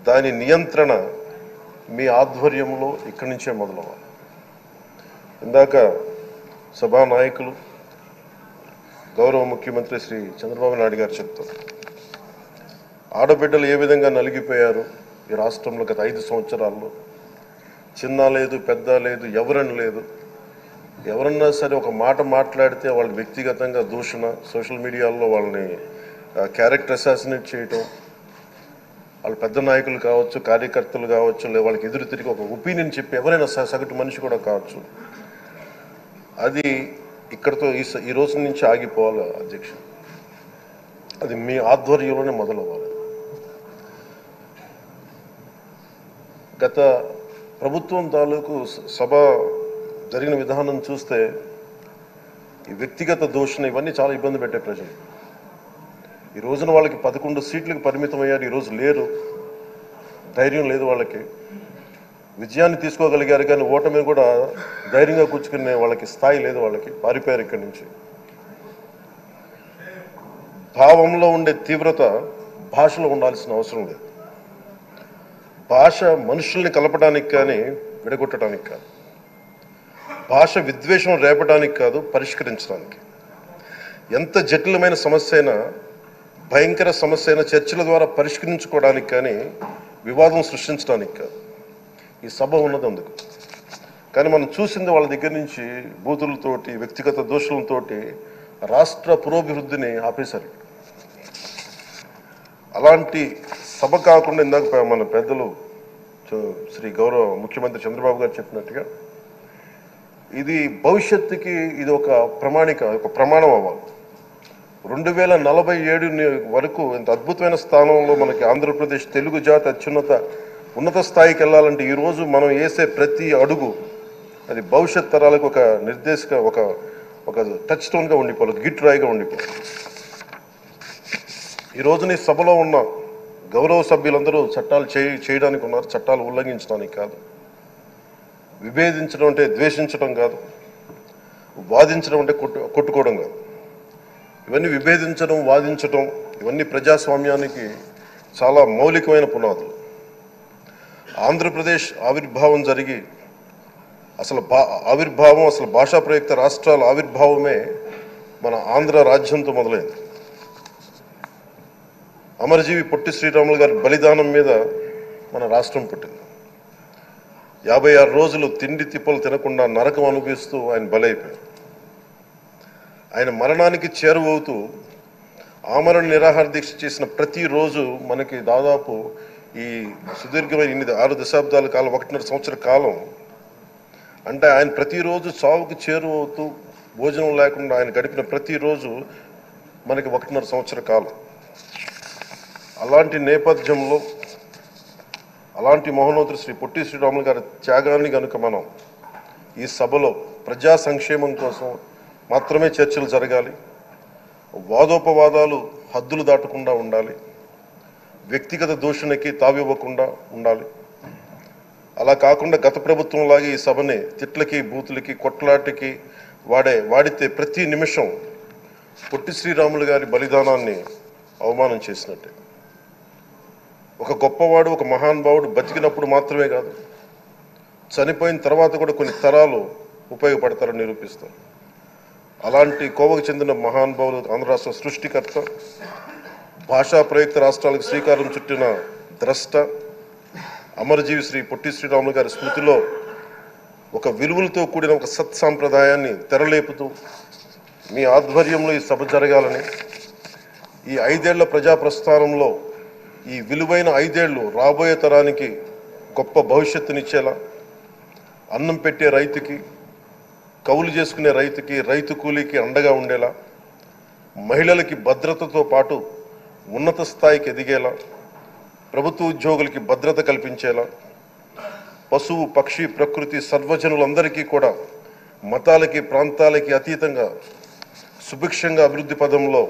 దాని నియంత్రణ మీ ఆధ్వర్యంలో ఇక్కడి నుంచే మొదలవ్వాలి. ఇందాక సభా నాయకులు గౌరవ ముఖ్యమంత్రి శ్రీ చంద్రబాబు నాయుడు గారు చెప్తారు, ఆడబిడ్డలు ఏ విధంగా నలిగిపోయారు ఈ రాష్ట్రంలో గత 5 సంవత్సరాల్లో. చిన్న లేదు, పెద్ద లేదు, ఎవరని లేదు. ఎవరన్నా సరే ఒక మాట మాట్లాడితే వాళ్ళని వ్యక్తిగతంగా దూషణ, సోషల్ మీడియాలో వాళ్ళని క్యారెక్టర్ అసాసినేట్ చేయటం, వాళ్ళు పెద్ద నాయకులు కావచ్చు, కార్యకర్తలు కావచ్చు, లేదా వాళ్ళకి ఎదురు తిరిగి ఒక ఒపీనియన్ చెప్పి ఎవరైనా సగటు మనిషి కూడా కావచ్చు, అది ఇక్కడితో ఈ రోజు నుంచి ఆగిపోవాలి అధ్యక్ష. అది మీ ఆధ్వర్యంలోనే మొదలవ్వాలి. గత ప్రభుత్వం తాలూకు సభ జరిగిన విధానం చూస్తే ఈ వ్యక్తిగత దూషణ ఇవన్నీ చాలా ఇబ్బంది పెట్టే ప్రజలు. ఈ రోజున వాళ్ళకి 11 సీట్లకు పరిమితం అయ్యారు, ఈరోజు లేరు, ధైర్యం లేదు వాళ్ళకి. విజయాన్ని తీసుకోగలిగారు కానీ ఓటమిని కూడా ధైర్యంగా కూర్చుకునే వాళ్ళకి స్థాయి లేదు, వాళ్ళకి పారిపోయారు ఇక్కడి నుంచి. భావంలో ఉండే తీవ్రత భాషలో ఉండాల్సిన అవసరం లేదు. భాష మనుషుల్ని కలపడానికి కానీ విడగొట్టడానికి కాదు, భాష విద్వేషం రేపడానికి కాదు, పరిష్కరించడానికి. ఎంత జటిలమైన సమస్య అయినా, భయంకర సమస్య అయినా చర్చల ద్వారా పరిష్కరించుకోవడానికి కానీ వివాదం సృష్టించడానికి కాదు. ఈ సభ ఉన్నది అందుకు. కానీ మనం చూసింది వాళ్ళ దగ్గర నుంచి బూతులతోటి, వ్యక్తిగత దోషులతోటి రాష్ట్ర పురోభివృద్ధిని ఆపేశారు. అలాంటి సభ కాకుండా ఇందాక మన పెద్దలు శ్రీ గౌరవ ముఖ్యమంత్రి చంద్రబాబు గారు చెప్పినట్టుగా ఇది భవిష్యత్తుకి ఇది ఒక ప్రమాణం అవ్వాలి. 2047 వరకు ఇంత అద్భుతమైన స్థానంలో మనకి ఆంధ్రప్రదేశ్ తెలుగు జాతి ఉన్నత స్థాయికి వెళ్ళాలంటే ఈరోజు మనం వేసే ప్రతి అడుగు అది భవిష్యత్ తరాలకు ఒక నిర్దేశక ఒక టచ్ స్టోన్గా ఉండిపోవాలి, గిట్ రాయిగా ఉండిపోవాలి. ఈ రోజున ఈ సభలో ఉన్న గౌరవ సభ్యులందరూ చట్టాలు చేయడానికి ఉన్నారు, చట్టాలు ఉల్లంఘించడానికి కాదు. విభేదించడం అంటే ద్వేషించడం కాదు, వాదించడం అంటే కొట్టుకోవడం కాదు. ఇవన్నీ విభేదించడం, వాదించడం ఇవన్నీ ప్రజాస్వామ్యానికి చాలా మౌలికమైన పునాదులు. ఆంధ్రప్రదేశ్ ఆవిర్భావం జరిగి అసలు భాషా ప్రయుక్త రాష్ట్రాల ఆవిర్భావమే మన ఆంధ్ర రాజ్యంతో మొదలైంది. అమరజీవి పొట్టి శ్రీరాములు గారి బలిదానం మీద మన రాష్ట్రం పుట్టింది. 56 రోజులు తిండి తిప్పలు తినకుండా నరకం అనుభవిస్తూ ఆయన బలైపోయారు. ఆయన మరణానికి చేరువవుతూ ఆమరణ నిరాహార దీక్ష చేసిన ప్రతిరోజు మనకి దాదాపు ఈ సుదీర్ఘమైన 6 దశాబ్దాల కాలం, 1.5 సంవత్సర కాలం అంటే ఆయన ప్రతిరోజు చావుకి చేరువవుతూ భోజనం లేకుండా ఆయన గడిపిన ప్రతిరోజు మనకి 1.5 సంవత్సర కాలం. అలాంటి నేపథ్యంలో అలాంటి మహోన్నతుడు శ్రీ పొట్టి శ్రీరాములు గారి త్యాగాన్ని కనుక మనం ఈ సభలో ప్రజా సంక్షేమం కోసం మాత్రమే చర్చలు జరగాలి, వాదోపవాదాలు హద్దులు దాటకుండా ఉండాలి, వ్యక్తిగత దూషణకి తావివ్వకుండా ఉండాలి. అలా కాకుండా గత ప్రభుత్వంలాగే ఈ సభని తిట్లకి, బూతులకి, కొట్లాటికి వాడితే ప్రతి నిమిషం పొట్టి శ్రీరాములు గారి బలిదానాన్ని అవమానం చేసినట్టే. ఒక గొప్పవాడు, ఒక మహానుభావుడు బతికినప్పుడు మాత్రమే కాదు, చనిపోయిన తర్వాత కూడా కొన్ని తరాలు ఉపయోగపడతారని నిరూపిస్తారు. అలాంటి కోవకు చెందిన మహానుభావులు ఆంధ్ర రాష్ట్ర సృష్టికర్త, భాషా ప్రయుక్త రాష్ట్రాలకు శ్రీకారం చుట్టిన ద్రష్ట అమరజీవి శ్రీ పొట్టి శ్రీరాములు గారి స్మృతిలో ఒక విలువలతో కూడిన ఒక సత్సాంప్రదాయాన్ని తెరలేపుతూ మీ ఆధ్వర్యంలో ఈ సభ జరగాలని, ఈ 5 ఏళ్ల ప్రజా ప్రస్థానంలో ఈ విలువైన 5 ఏళ్ళు రాబోయే తరానికి గొప్ప భవిష్యత్తునిచ్చేలా, అన్నం పెట్టే రైతుకి, కౌలు చేసుకునే రైతుకి, రైతు కూలీకి అండగా ఉండేలా, మహిళలకి భద్రతతో పాటు ఉన్నత స్థాయికి ఎదిగేలా, ప్రభుత్వ ఉద్యోగులకి భద్రత కల్పించేలా, పశువు, పక్షి, ప్రకృతి సర్వజనులందరికీ కూడా మతాలకి, ప్రాంతాలకి అతీతంగా సుభిక్షంగా అభివృద్ధి పదంలో